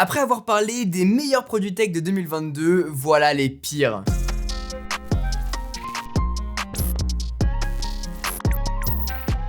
Après avoir parlé des meilleurs produits tech de 2022, voilà les pires.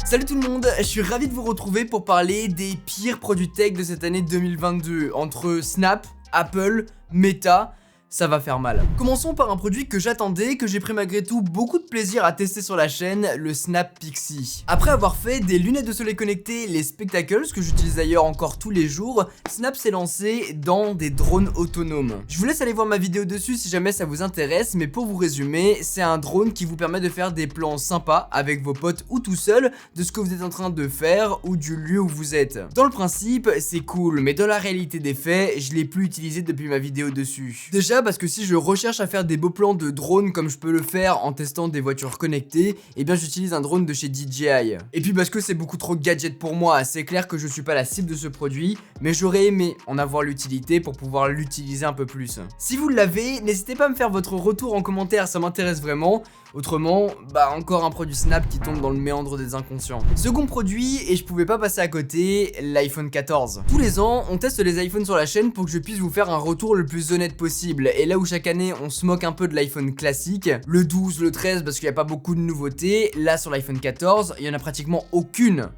Salut tout le monde, je suis ravi de vous retrouver pour parler des pires produits tech de cette année 2022. Entre Snap, Apple, Meta, ça va faire mal. Commençons par un produit que j'attendais, que j'ai pris malgré tout beaucoup de plaisir à tester sur la chaîne, le Snap Pixie. Après avoir fait des lunettes de soleil connectées, les Spectacles, que j'utilise d'ailleurs encore tous les jours, Snap s'est lancé dans des drones autonomes. Je vous laisse aller voir ma vidéo dessus si jamais ça vous intéresse, mais pour vous résumer, c'est un drone qui vous permet de faire des plans sympas avec vos potes ou tout seul de ce que vous êtes en train de faire ou du lieu où vous êtes. Dans le principe, c'est cool, mais dans la réalité des faits, je l'ai plus utilisé depuis ma vidéo dessus. Déjà parce que si je recherche à faire des beaux plans de drone comme je peux le faire en testant des voitures connectées, eh bien j'utilise un drone de chez DJI. Et puis parce que c'est beaucoup trop gadget pour moi, c'est clair que je suis pas la cible de ce produit, mais j'aurais aimé en avoir l'utilité pour pouvoir l'utiliser un peu plus. Si vous l'avez, n'hésitez pas à me faire votre retour en commentaire, ça m'intéresse vraiment. Autrement, encore un produit Snap qui tombe dans le méandre des inconscients. Second produit, et je pouvais pas passer à côté, l'iPhone 14. Tous les ans, on teste les iPhones sur la chaîne pour que je puisse vous faire un retour le plus honnête possible. Et là où chaque année, on se moque un peu de l'iPhone classique, le 12, le 13, parce qu'il n'y a pas beaucoup de nouveautés, là sur l'iPhone 14, il y en a pratiquement aucune.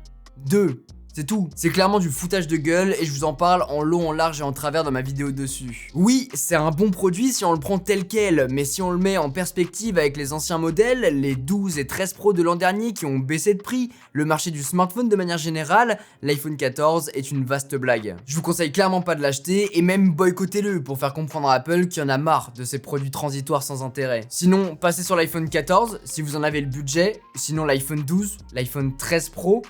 Deux. C'est tout. C'est clairement du foutage de gueule et je vous en parle en long, en large et en travers dans ma vidéo dessus. Oui, c'est un bon produit si on le prend tel quel, mais si on le met en perspective avec les anciens modèles, les 12 et 13 Pro de l'an dernier qui ont baissé de prix, le marché du smartphone de manière générale, l'iPhone 14 est une vaste blague. Je vous conseille clairement pas de l'acheter et même boycottez-le pour faire comprendre à Apple qu'il y en a marre de ces produits transitoires sans intérêt. Sinon, passez sur l'iPhone 14 si vous en avez le budget, sinon l'iPhone 12, l'iPhone 13 Pro.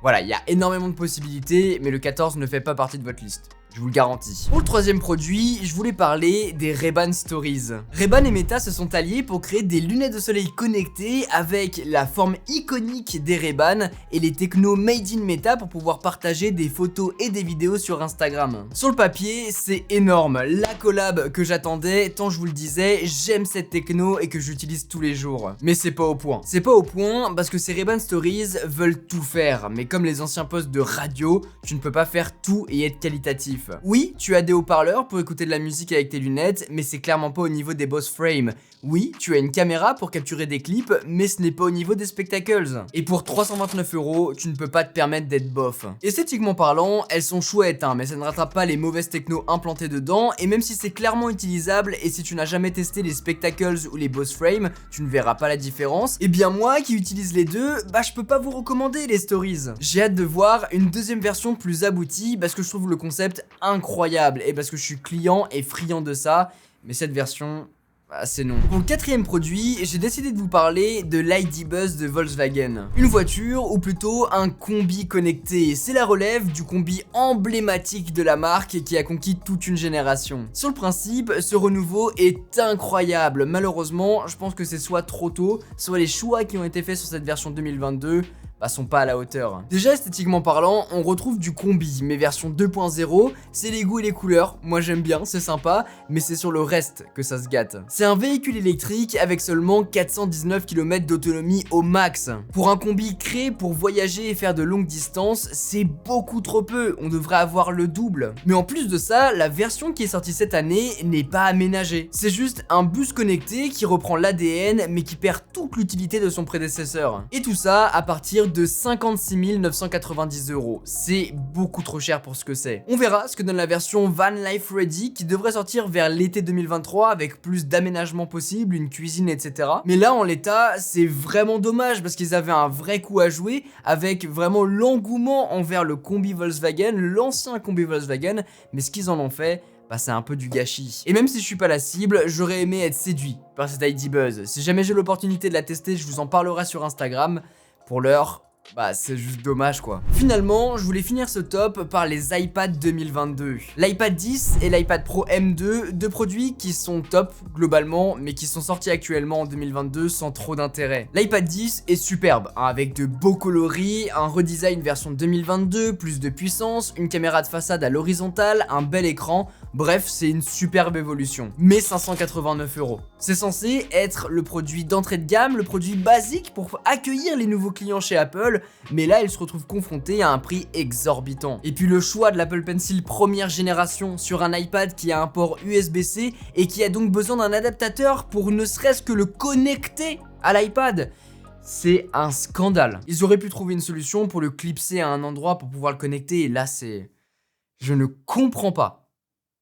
Voilà, il y a énormément de possibilités, mais le 14 ne fait pas partie de votre liste. Je vous le garantis. Pour le troisième produit, je voulais parler des Ray-Ban Stories. Ray-Ban et Meta se sont alliés pour créer des lunettes de soleil connectées avec la forme iconique des Ray-Ban et les technos made in Meta pour pouvoir partager des photos et des vidéos sur Instagram. Sur le papier, c'est énorme. La collab que j'attendais, tant je vous le disais, j'aime cette techno et que j'utilise tous les jours. Mais c'est pas au point. C'est pas au point parce que ces Ray-Ban Stories veulent tout faire. Mais comme les anciens postes de radio, tu ne peux pas faire tout et être qualitatif. Oui, tu as des haut-parleurs pour écouter de la musique avec tes lunettes, mais c'est clairement pas au niveau des boss frames. Oui, tu as une caméra pour capturer des clips, mais ce n'est pas au niveau des spectacles. Et pour 329 €, tu ne peux pas te permettre d'être bof. Esthétiquement parlant, elles sont chouettes, mais ça ne rattrape pas les mauvaises technos implantées dedans, et même si c'est clairement utilisable, et si tu n'as jamais testé les spectacles ou les boss frames, tu ne verras pas la différence. Et bien moi, qui utilise les deux, je peux pas vous recommander les stories. J'ai hâte de voir une deuxième version plus aboutie, parce que je trouve le concept incroyable, et parce que je suis client et friand de ça, mais cette version... c'est non. Pour le quatrième produit, j'ai décidé de vous parler de l'ID Buzz de Volkswagen. Une voiture, ou plutôt un combi connecté. C'est la relève du combi emblématique de la marque qui a conquis toute une génération. Sur le principe, ce renouveau est incroyable. Malheureusement, je pense que c'est soit trop tôt, soit les choix qui ont été faits sur cette version 2022 sont pas à la hauteur. Déjà esthétiquement parlant, on retrouve du combi, mais version 2.0, c'est les goûts et les couleurs, moi j'aime bien, c'est sympa, mais c'est sur le reste que ça se gâte. C'est un véhicule électrique avec seulement 419 km d'autonomie au max. Pour un combi créé pour voyager et faire de longues distances, c'est beaucoup trop peu, on devrait avoir le double. Mais en plus de ça, la version qui est sortie cette année n'est pas aménagée. C'est juste un bus connecté qui reprend l'ADN mais qui perd toute l'utilité de son prédécesseur. Et tout ça à partir de 56 990 €. C'est beaucoup trop cher pour ce que c'est. On verra ce que donne la version Van Life Ready qui devrait sortir vers l'été 2023 avec plus d'aménagements possibles, une cuisine, etc. Mais là, en l'état, c'est vraiment dommage parce qu'ils avaient un vrai coup à jouer avec vraiment l'engouement envers le combi Volkswagen, l'ancien combi Volkswagen, mais ce qu'ils en ont fait, c'est un peu du gâchis. Et même si je suis pas la cible, j'aurais aimé être séduit par cette ID Buzz. Si jamais j'ai l'opportunité de la tester, je vous en parlerai sur Instagram. Pour l'heure, c'est juste dommage quoi. Finalement, je voulais finir ce top par les iPad 2022. L'iPad 10 et l'iPad Pro M2, deux produits qui sont top globalement, mais qui sont sortis actuellement en 2022 sans trop d'intérêt. L'iPad 10 est superbe, avec de beaux coloris, un redesign version 2022, plus de puissance, une caméra de façade à l'horizontale, un bel écran. Bref, c'est une superbe évolution. Mais 589 €. C'est censé être le produit d'entrée de gamme, le produit basique pour accueillir les nouveaux clients chez Apple, mais là, il se retrouve confronté à un prix exorbitant. Et puis le choix de l'Apple Pencil première génération sur un iPad qui a un port USB-C et qui a donc besoin d'un adaptateur pour ne serait-ce que le connecter à l'iPad. C'est un scandale. Ils auraient pu trouver une solution pour le clipser à un endroit pour pouvoir le connecter et là c'est... Je ne comprends pas.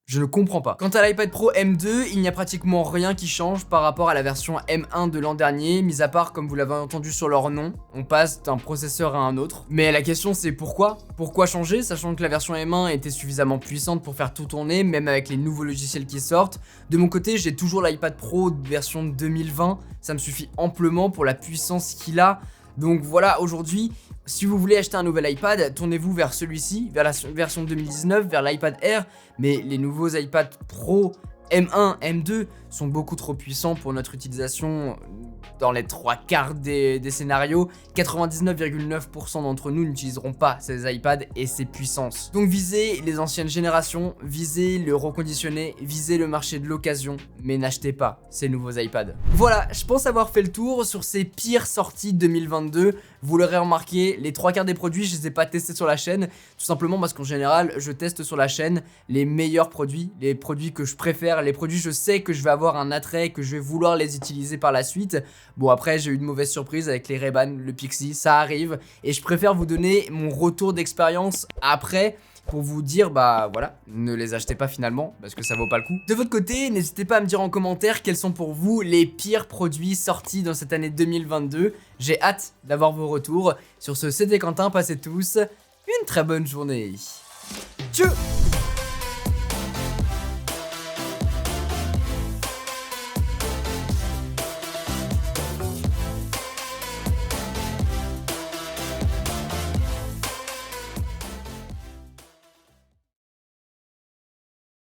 Je ne comprends pas. Quant à l'iPad Pro M2, il n'y a pratiquement rien qui change par rapport à la version M1 de l'an dernier, mis à part, comme vous l'avez entendu sur leur nom, on passe d'un processeur à un autre. Mais la question c'est pourquoi? Pourquoi changer, sachant que la version M1 était suffisamment puissante pour faire tout tourner, même avec les nouveaux logiciels qui sortent. De mon côté, j'ai toujours l'iPad Pro version 2020, ça me suffit amplement pour la puissance qu'il a. Donc voilà, aujourd'hui, si vous voulez acheter un nouvel iPad, tournez-vous vers celui-ci, vers la version 2019, vers l'iPad Air. Mais les nouveaux iPad Pro M1, M2 sont beaucoup trop puissants pour notre utilisation dans les 3/4 des scénarios. 99,9% d'entre nous n'utiliseront pas ces iPads et ces puissances. Donc visez les anciennes générations, visez le reconditionné, visez le marché de l'occasion, mais n'achetez pas ces nouveaux iPads. Voilà, je pense avoir fait le tour sur ces pires sorties 2022. Vous l'aurez remarqué, les 3/4 des produits, je les ai pas testés sur la chaîne, tout simplement parce qu'en général, je teste sur la chaîne les meilleurs produits, les produits que je préfère, les produits je sais que je vais avoir un attrait, que je vais vouloir les utiliser par la suite. Bon, après j'ai eu une mauvaise surprise avec les Ray-Ban, le Pixie, ça arrive, et je préfère vous donner mon retour d'expérience après pour vous dire bah voilà, ne les achetez pas finalement parce que ça vaut pas le coup. De votre côté, n'hésitez pas à me dire en commentaire quels sont pour vous les pires produits sortis dans cette année 2022. J'ai hâte d'avoir vos retours. Sur ce, c'était Quentin, passez tous une très bonne journée. Tchou!